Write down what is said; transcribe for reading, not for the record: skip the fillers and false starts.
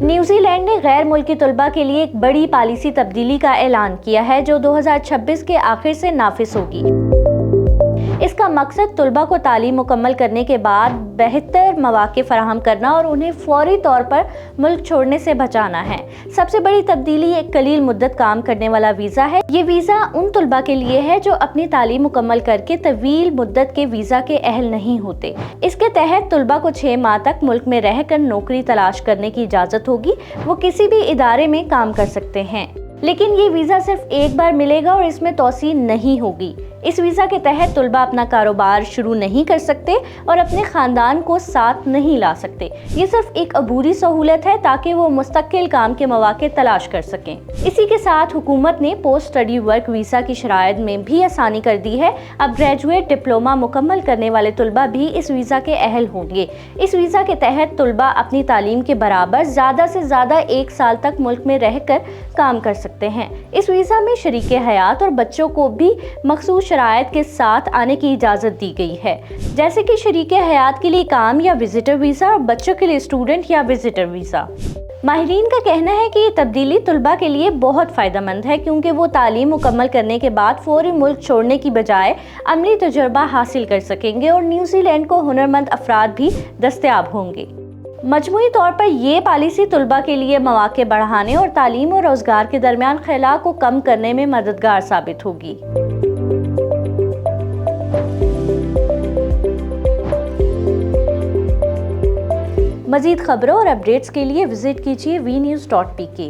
New Zealand نے غیر ملکی طلباء کے لیے ایک بڑی پالیسی تبدیلی کا اعلان کیا ہے جو 2026 کے آخر سے نافذ ہوگی۔ اس کا مقصد طلباء کو تعلیم مکمل کرنے کے بعد بہتر مواقع فراہم کرنا اور انہیں فوری طور پر ملک چھوڑنے سے بچانا ہے۔ سب سے بڑی تبدیلی ایک قلیل مدت کام کرنے والا ویزا ہے۔ یہ ویزا ان طلباء کے لیے ہے جو اپنی تعلیم مکمل کر کے طویل مدت کے ویزا کے اہل نہیں ہوتے۔ اس کے تحت طلباء کو 6 ماہ تک ملک میں رہ کر نوکری تلاش کرنے کی اجازت ہوگی۔ وہ کسی بھی ادارے میں کام کر سکتے ہیں، لیکن یہ ویزا صرف ایک بار ملے گا اور اس میں توسیع نہیں ہوگی۔ اس ویزا کے تحت طلباء اپنا کاروبار شروع نہیں کر سکتے اور اپنے خاندان کو ساتھ نہیں لا سکتے۔ یہ صرف ایک عبوری سہولت ہے تاکہ وہ مستقل کام کے مواقع تلاش کر سکیں۔ اسی کے ساتھ حکومت نے پوسٹ اسٹڈی ورک ویزا کی شرائط میں بھی آسانی کر دی ہے۔ اب گریجویٹ ڈپلومہ مکمل کرنے والے طلباء بھی اس ویزا کے اہل ہوں گے۔ اس ویزا کے تحت طلباء اپنی تعلیم کے برابر زیادہ سے زیادہ 1 سال تک ملک میں رہ کر کام کر سکتے ہیں۔ اس ویزا میں شریک حیات اور بچوں کو بھی مخصوص شرائط کے ساتھ آنے کی اجازت دی گئی ہے، جیسے کہ شریک حیات کے لیے کام یا وزٹر ویزا اور بچوں کے لیے اسٹوڈنٹ یا وزٹر ویزا۔ ماہرین کا کہنا ہے کہ یہ تبدیلی طلباء کے لیے بہت فائدہ مند ہے کیونکہ وہ تعلیم مکمل کرنے کے بعد فوری ملک چھوڑنے کی بجائے عملی تجربہ حاصل کر سکیں گے اور نیوزی لینڈ کو ہنرمند افراد بھی دستیاب ہوں گے۔ مجموعی طور پر یہ پالیسی طلباء کے لیے مواقع بڑھانے اور تعلیم اور روزگار کے درمیان خلا کو کم کرنے میں مددگار ثابت ہوگی۔ مزید خبروں اور اپڈیٹس کے لیے وزٹ کیجیے vnews.pk۔